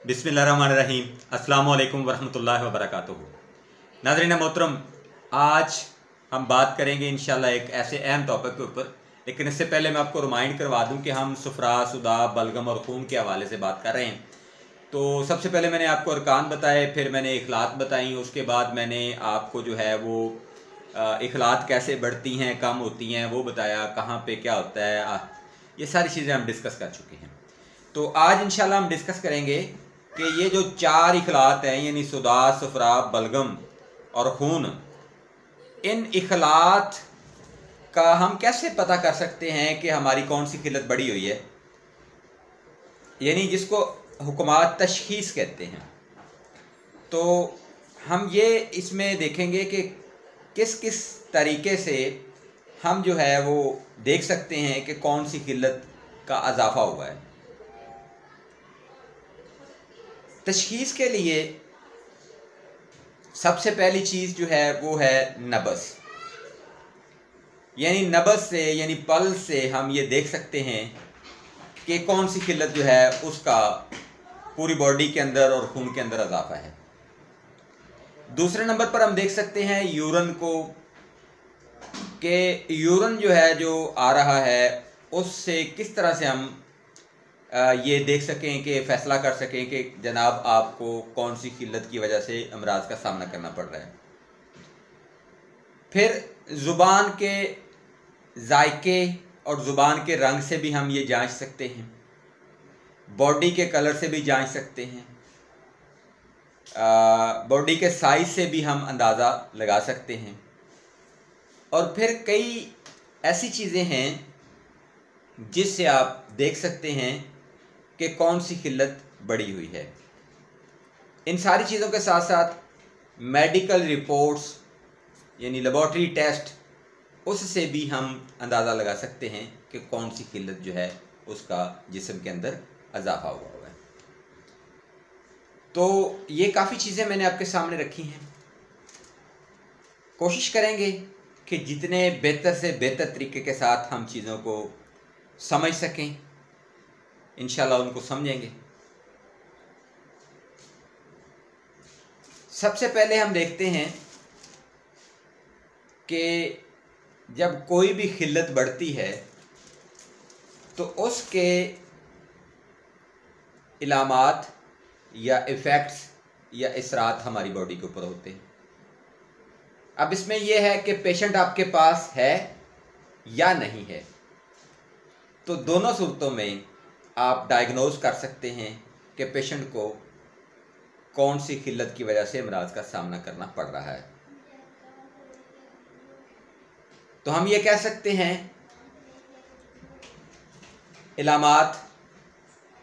बिस्मिल्लाहिर्रहमानिर्रहीम। अस्सलामु अलैकुम वरहमतुल्लाहि वबरकातुहू। नाज़रीन मोहतरम, आज हम बात करेंगे इंशाल्लाह एक ऐसे अहम टॉपिक के ऊपर। लेकिन इससे पहले मैं आपको रिमाइंड करवा दूं कि हम सुफरा, सुदा, बलगम और खून के हवाले से बात कर रहे हैं। तो सबसे पहले मैंने आपको अरकान बताए, फिर मैंने इखलात बताई, उसके बाद मैंने आपको जो है वो इखलात कैसे बढ़ती हैं, कम होती हैं, वो बताया, कहाँ पे क्या होता है। ये सारी चीज़ें हम डिस्कस कर चुके हैं। तो आज इंशाल्लाह हम डिस्कस करेंगे कि ये जो चार इखलात हैं, यानी सुदा, सफरा, बलगम और खून, इन इखलात का हम कैसे पता कर सकते हैं कि हमारी कौन सी किल्लत बढ़ी हुई है, यानी जिसको हुक्मात तशखीस कहते हैं। तो हम ये इसमें देखेंगे कि किस किस तरीके से हम जो है वो देख सकते हैं कि कौन सी किल्लत का इजाफा हुआ है। तशखीस के लिए सबसे पहली चीज़ जो है वो है नब्ज़, यानी नब्ज़ से यानी पल्स से हम ये देख सकते हैं कि कौन सी किल्लत जो है उसका पूरी बॉडी के अंदर और खून के अंदर इजाफा है। दूसरे नंबर पर हम देख सकते हैं यूरिन को, कि यूरिन जो है जो आ रहा है उससे किस तरह से हम ये देख सकें कि फ़ैसला कर सकें कि जनाब आपको कौन सी किल्लत की वजह से अमराज का सामना करना पड़ रहा है। फिर ज़ुबान के जायके और ज़ुबान के रंग से भी हम ये जांच सकते हैं, बॉडी के कलर से भी जांच सकते हैं, बॉडी के साइज़ से भी हम अंदाज़ा लगा सकते हैं। और फिर कई ऐसी चीज़ें हैं जिससे आप देख सकते हैं कि कौन सी किल्लत बढ़ी हुई है। इन सारी चीज़ों के साथ साथ मेडिकल रिपोर्ट्स यानी लेबॉर्ट्री टेस्ट, उससे भी हम अंदाज़ा लगा सकते हैं कि कौन सी किल्लत जो है उसका जिस्म के अंदर इजाफा हुआ है। तो ये काफ़ी चीज़ें मैंने आपके सामने रखी हैं। कोशिश करेंगे कि जितने बेहतर से बेहतर तरीके के साथ हम चीज़ों को समझ सकें, इंशाल्लाह उनको समझेंगे। सबसे पहले हम देखते हैं कि जब कोई भी खिल्लत बढ़ती है तो उसके इलामात या इफ़ेक्ट्स या असरात हमारी बॉडी के ऊपर होते हैं। अब इसमें यह है कि पेशेंट आपके पास है या नहीं है, तो दोनों सूरतों में आप डायग्नोज कर सकते हैं कि पेशेंट को कौन सी किल्लत की वजह से अमराज का सामना करना पड़ रहा है। तो हम ये कह सकते हैं इलामात,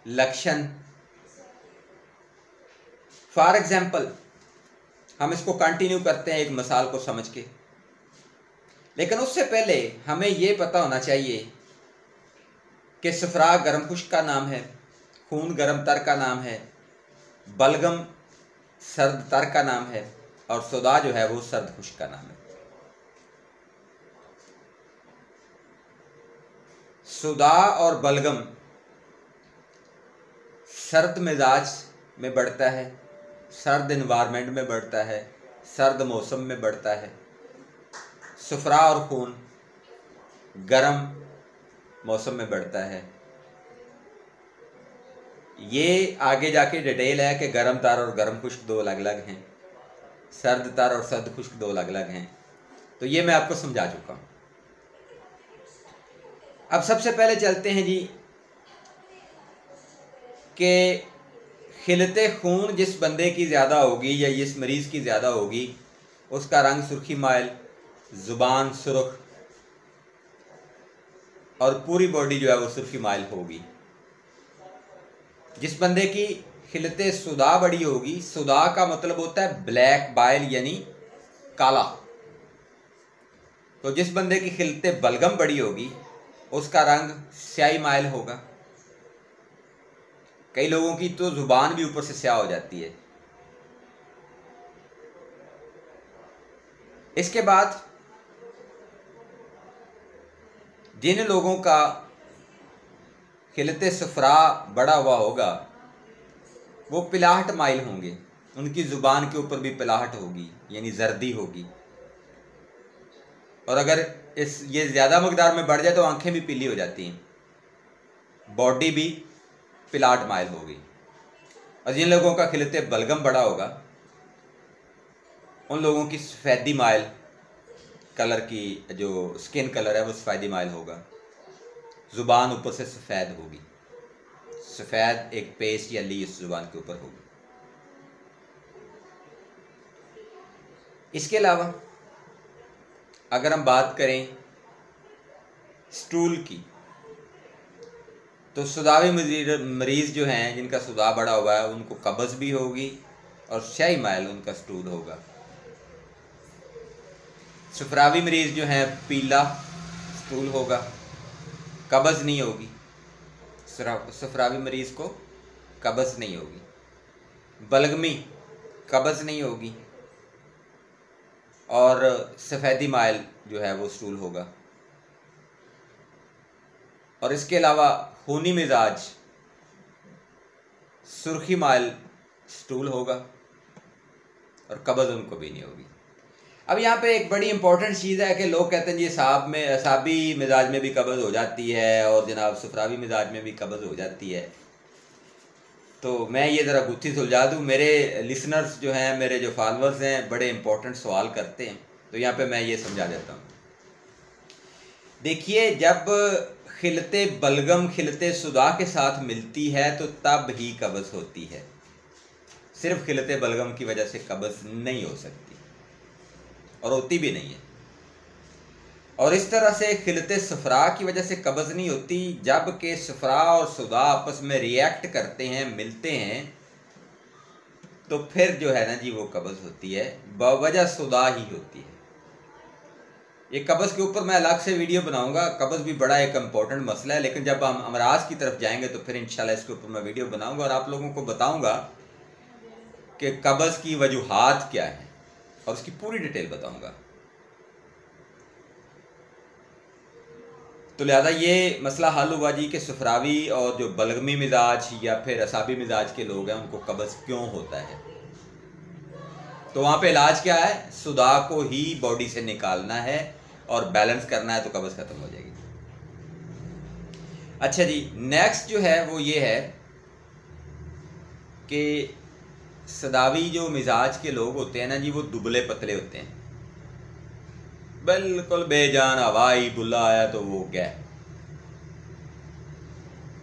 लक्षण। फॉर एग्जाम्पल हम इसको कंटिन्यू करते हैं एक मिसाल को समझ के, लेकिन उससे पहले हमें ये पता होना चाहिए कि सफरा गर्म खुश्क का नाम है, खून गर्म तर का नाम है, बलगम सर्द तर का नाम है और सुदा जो है वो सर्द खुश्क का नाम है। सुदा और बलगम सर्द मिजाज में बढ़ता है, सर्द इन्वायरमेंट में बढ़ता है, सर्द मौसम में बढ़ता है। सफरा और खून गर्म मौसम में बढ़ता है। ये आगे जाके डिटेल है कि गर्म तर और गर्म खुश्क दो अलग अलग हैं, सर्द तर और सर्द खुश्क दो अलग अलग हैं। तो ये मैं आपको समझा चुका हूँ। अब सबसे पहले चलते हैं जी कि खिलते खून जिस बंदे की ज़्यादा होगी या जिस मरीज़ की ज़्यादा होगी उसका रंग सुर्खी माइल, ज़ुबान सुर्ख और पूरी बॉडी जो है वो सुर्खी माइल होगी। जिस बंदे की खिलते सुदा बड़ी होगी, सुदा का मतलब होता है ब्लैक बाइल यानी काला। तो जिस बंदे की खिलते बलगम बड़ी होगी उसका रंग स्याही माइल होगा। कई लोगों की तो जुबान भी ऊपर से स्याह हो जाती है। इसके बाद जिन लोगों का खिलते सफरा बड़ा हुआ होगा वो पिलाहट माइल होंगे, उनकी ज़ुबान के ऊपर भी पिलाहट होगी यानी जर्दी होगी। और अगर ये ज़्यादा मकदार में बढ़ जाए तो आंखें भी पीली हो जाती हैं, बॉडी भी पिलाहट माइल होगी। और जिन लोगों का खिलते बलगम बड़ा होगा उन लोगों की सफ़ेदी माइल कलर की, जो स्किन कलर है वो सफ़ेदी माइल होगा, ज़ुबान ऊपर से सफ़ेद होगी, सफ़ेद एक पेस्ट या ली इस ज़ुबान के ऊपर होगी। इसके अलावा अगर हम बात करें स्टूल की, तो सुदावी मरीज़ जो हैं जिनका सुदा बड़ा हुआ है उनको कब्ज़ भी होगी और शाही माइल उनका स्टूल होगा। सफरावी मरीज़ जो हैं पीला स्टूल होगा, कब्ज़ नहीं होगी। सफरावी मरीज़ को कब्ज़ नहीं होगी, बलगमी कब्ज़ नहीं होगी और सफ़ेदी माइल जो है वो स्टूल होगा। और इसके अलावा खूनी मिजाज सुर्खी माइल स्टूल होगा और कब्ज़ उनको भी नहीं होगी। अब यहाँ पे एक बड़ी इंपॉर्टेंट चीज़ है कि लोग कहते हैं जी असाबी मिजाज में भी कब्ज़ हो जाती है और जनाब सफरावी मिजाज में भी कब्ज़ हो जाती है। तो मैं ये ज़रा गुत्थी सुलझा दूँ। मेरे लिसनर्स जो हैं, मेरे जो फॉलोअर्स हैं, बड़े इंपॉर्टेंट सवाल करते हैं, तो यहाँ पे मैं ये समझा देता हूँ। देखिए, जब खिलते बलगम खिलते सुदा के साथ मिलती है तो तब ही कब्ज़ होती है। सिर्फ खिलते बलगम की वजह से कब्ज़ नहीं हो सकती और होती भी नहीं है। और इस तरह से खिलते सफरा की वजह से कब्ज़ नहीं होती, जबकि सफरा और सुदा आपस में रिएक्ट करते हैं, मिलते हैं, तो फिर जो है ना जी वो कब्ज़ होती है, बवजह सुदा ही होती है। ये कब्ज़ के ऊपर मैं अलग से वीडियो बनाऊंगा। कब्ज़ भी बड़ा एक इम्पॉर्टेंट मसला है, लेकिन जब हम अमराज की तरफ जाएंगे तो फिर इंशाल्लाह इसके ऊपर मैं वीडियो बनाऊंगा और आप लोगों को बताऊंगा कि कब्ज़ की वजूहात क्या है और उसकी पूरी डिटेल बताऊंगा। तो लिहाजा ये मसला हल हुआ जी कि सफरावी और जो बलगमी मिजाज या फिर असाबी मिजाज के लोग हैं उनको कब्ज़ क्यों होता है। तो वहाँ पे इलाज क्या है, सुदा को ही बॉडी से निकालना है और बैलेंस करना है, तो कब्ज़ ख़त्म हो जाएगी। अच्छा जी, नेक्स्ट जो है वो ये है कि सदावी जो मिजाज के लोग होते हैं ना जी, वो दुबले पतले होते हैं, बिल्कुल बेजान, हवाई बुला आया तो वो गया।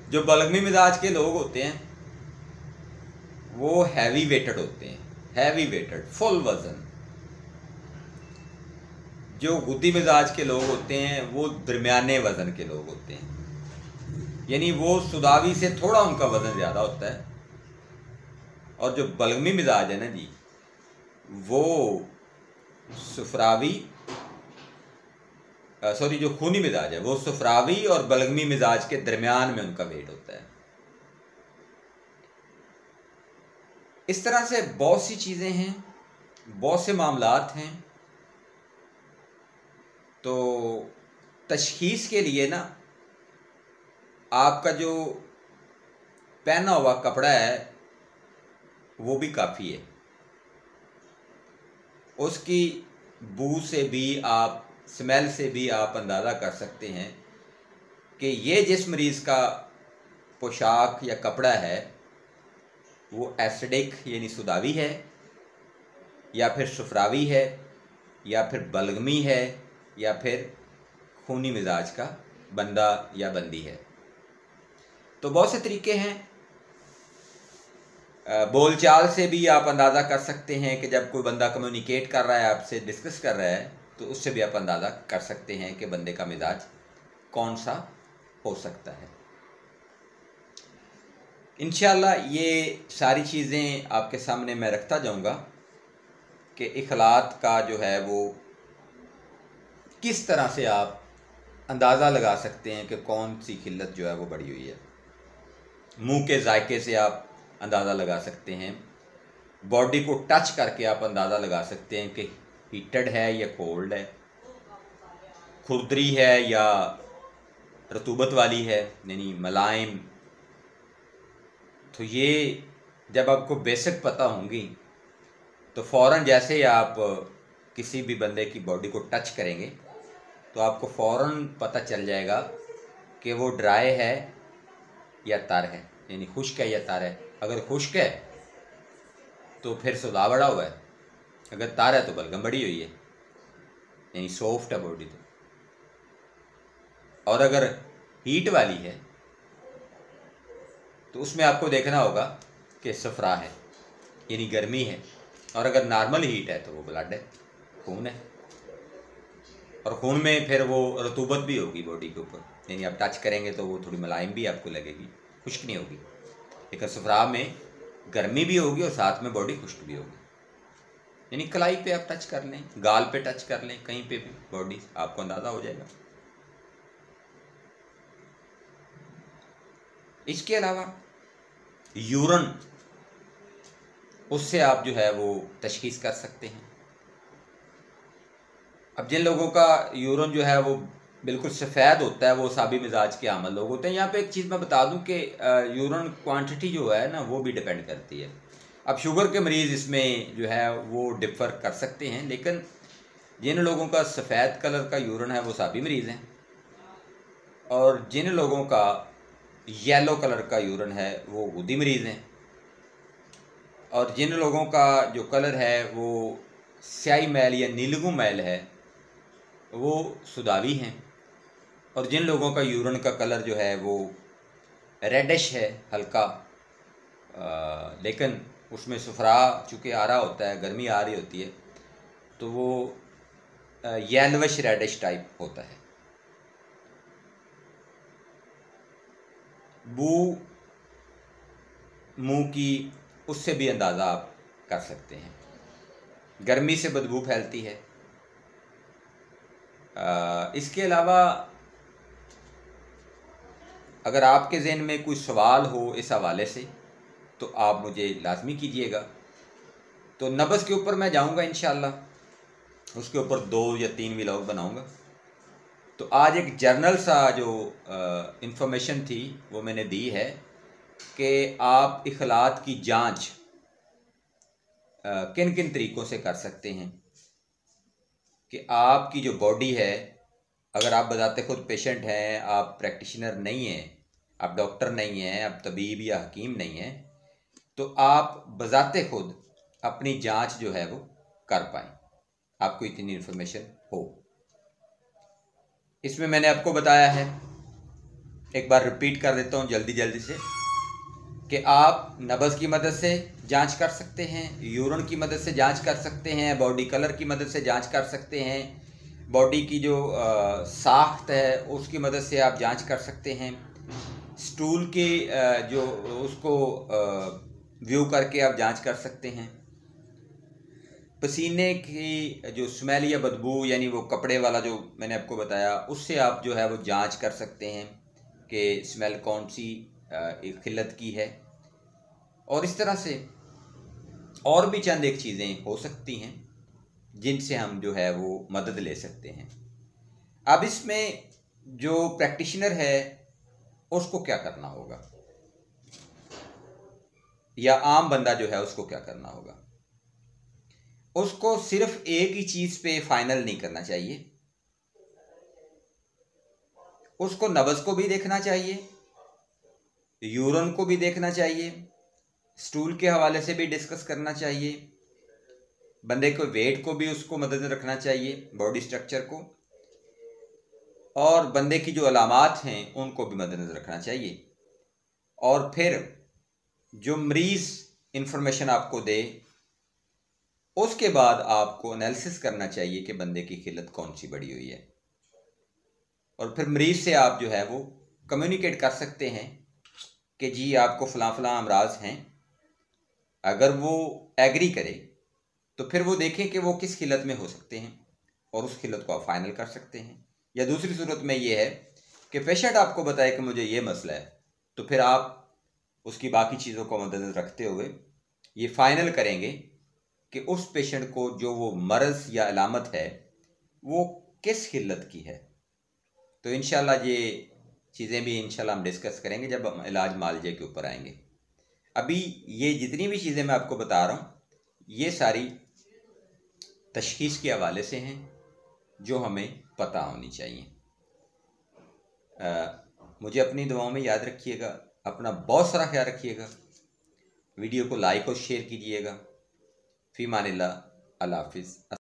जो बलगमी मिजाज के लोग होते हैं वो हैवी वेटेड होते हैं, हैवी वेटेड, फुल वजन। जो गुद्दी मिजाज के लोग होते हैं वो दरमियाने वजन के लोग होते हैं, यानी वो सुदावी से थोड़ा उनका वजन ज़्यादा होता है। और जो बलगमी मिजाज है ना जी, वो सफरावी जो खूनी मिजाज है वो सफरावी और बलगमी मिजाज के दरमियान में उनका वेट होता है। इस तरह से बहुत सी चीज़ें हैं, बहुत से मामलात हैं। तो तशखीस के लिए ना आपका जो पहना हुआ कपड़ा है वो भी काफ़ी है। उसकी बू से भी आप, स्मेल से भी आप अंदाज़ा कर सकते हैं कि ये जिस मरीज़ का पोशाक या कपड़ा है वो एसिडिक यानी सुदावी है या फिर सफरावी है या फिर बलगमी है या फिर खूनी मिजाज का बंदा या बंदी है। तो बहुत से तरीके हैं। बोलचाल से भी आप अंदाज़ा कर सकते हैं कि जब कोई बंदा कम्युनिकेट कर रहा है, आपसे डिस्कस कर रहा है, तो उससे भी आप अंदाज़ा कर सकते हैं कि बंदे का मिजाज कौन सा हो सकता है। इंशाल्लाह ये सारी चीज़ें आपके सामने मैं रखता जाऊंगा कि इखलात का जो है वो किस तरह से आप अंदाज़ा लगा सकते हैं कि कौन सी खिल्लत जो है वो बढ़ी हुई है। मुंह के जायके से आप अंदाज़ा लगा सकते हैं, बॉडी को टच करके आप अंदाज़ा लगा सकते हैं कि हीटेड है या कोल्ड है, खुरदरी है या रतूबत वाली है यानी मलाइम। तो ये जब आपको बेसिक पता होंगी तो फ़ौरन जैसे ही आप किसी भी बंदे की बॉडी को टच करेंगे तो आपको फ़ौरन पता चल जाएगा कि वो ड्राई है या तर है, यानी खुश्क है या तर है। अगर खुश्क है तो फिर सुधा बड़ा हुआ है, अगर तर है तो बलगम बड़ी हुई है, यानी सॉफ्ट है बॉडी। और अगर हीट वाली है तो उसमें आपको देखना होगा कि सफ़रा है, यानी गर्मी है। और अगर नॉर्मल हीट है तो वो ब्लड है, खून है। और खून में फिर वो रतूबत भी होगी बॉडी के ऊपर, यानी आप टच करेंगे तो वो थोड़ी मुलायम भी आपको लगेगी, खुश्क नहीं होगी। लेकिन सफ़रा में गर्मी भी होगी और साथ में बॉडी खुश्क भी होगी। यानी कलाई पे आप टच कर लें, गाल पे टच कर लें, कहीं पे भी बॉडी, आपको अंदाज़ा हो जाएगा। इसके अलावा यूरन, उससे आप जो है वो तशख़ीस कर सकते हैं। अब जिन लोगों का यूरन जो है वो बिल्कुल सफ़ेद होता है, वो साबी मिजाज के आमल लोग होते हैं। यहाँ पे एक चीज़ मैं बता दूं कि यूरन क्वांटिटी जो है ना वो भी डिपेंड करती है। अब शुगर के मरीज़ इसमें जो है वो डिफ़र कर सकते हैं, लेकिन जिन लोगों का सफ़ेद कलर का यूरन है वो साबी मरीज़ हैं, और जिन लोगों का येलो कलर का यूरन है वो गुदी मरीज़ हैं, और जिन लोगों का जो कलर है वो स्याही मैल या नीलगू मैल है वो सुदावी हैं, और जिन लोगों का यूरन का कलर जो है वो रेडिश है हल्का, लेकिन उसमें सफ़रा चूँकि आ रहा होता है, गर्मी आ रही होती है, तो वो येलोविश रेडिश टाइप होता है। बू मुंह की, उससे भी अंदाज़ा आप कर सकते हैं। गर्मी से बदबू फैलती है। इसके अलावा अगर आपके ज़हन में कोई सवाल हो इस हवाले से तो आप मुझे लाजमी कीजिएगा। तो नब्ज़ के ऊपर मैं जाऊंगा इंशाअल्लाह, उसके ऊपर 2 या 3 व्लॉग बनाऊंगा। तो आज एक जर्नल सा जो इंफॉर्मेशन थी वो मैंने दी है कि आप इखलात की जांच किन किन तरीक़ों से कर सकते हैं। कि आपकी जो बॉडी है, अगर आप बताते खुद पेशेंट हैं, आप प्रैक्टिशनर नहीं हैं, आप डॉक्टर नहीं हैं, आप तबीब या हकीम नहीं हैं, तो आप बजाते खुद अपनी जांच जो है वो कर पाएँ, आपको इतनी इन्फॉर्मेशन हो। इसमें मैंने आपको बताया है, एक बार रिपीट कर देता हूँ जल्दी जल्दी से, कि आप नब्ज़ की मदद से जांच कर सकते हैं, यूरिन की मदद से जांच कर सकते हैं, बॉडी कलर की मदद से जांच कर सकते हैं, बॉडी की जो साख्त है उसकी मदद से आप जांच कर सकते हैं, स्टूल की जो उसको व्यू करके आप जांच कर सकते हैं, पसीने की जो स्मेल या बदबू, यानी वो कपड़े वाला जो मैंने आपको बताया, उससे आप जो है वो जांच कर सकते हैं कि स्मेल कौन सी किल्लत की है। और इस तरह से और भी चंद एक चीज़ें हो सकती हैं जिनसे हम जो है वो मदद ले सकते हैं। अब इसमें जो प्रैक्टिशनर है उसको क्या करना होगा, या आम बंदा जो है उसको क्या करना होगा। उसको सिर्फ एक ही चीज़ पे फाइनल नहीं करना चाहिए, उसको नब्ज़ को भी देखना चाहिए, यूरिन को भी देखना चाहिए, स्टूल के हवाले से भी डिस्कस करना चाहिए, बंदे को वेट को भी उसको मदद रखना चाहिए, बॉडी स्ट्रक्चर को, और बंदे की जो अलामात हैं उनको भी मद्देनज़र रखना चाहिए। और फिर जो मरीज़ इंफॉर्मेशन आपको दे उसके बाद आपको एनालिसिस करना चाहिए कि बंदे की खिलत कौन सी बढ़ी हुई है, और फिर मरीज़ से आप जो है वो कम्युनिकेट कर सकते हैं कि जी आपको फ़लाँ फ़लाँ अमराज हैं। अगर वो एग्री करे तो फिर वो देखें कि वो किस खिलत में हो सकते हैं और उस खिलत को आप फाइनल कर सकते हैं। या दूसरी सूरत में ये है कि पेशेंट आपको बताए कि मुझे ये मसला है, तो फिर आप उसकी बाकी चीज़ों को मद्देनज़र रखते हुए ये फ़ाइनल करेंगे कि उस पेशेंट को जो वो मर्ज़ या अलामत है वो किस खिलत की है। तो इंशाल्लाह ये चीज़ें भी इंशाल्लाह हम डिस्कस करेंगे जब हम इलाज मालजे के ऊपर आएंगे। अभी ये जितनी भी चीज़ें मैं आपको बता रहा हूँ ये सारी तशख़ीस के हवाले से हैं जो हमें पता होनी चाहिए। मुझे अपनी दुआओं में याद रखिएगा, अपना बहुत सारा ख्याल रखिएगा, वीडियो को लाइक और शेयर कीजिएगा। फ़ी मानिल्लाह, अल्लाह हाफ़िज़।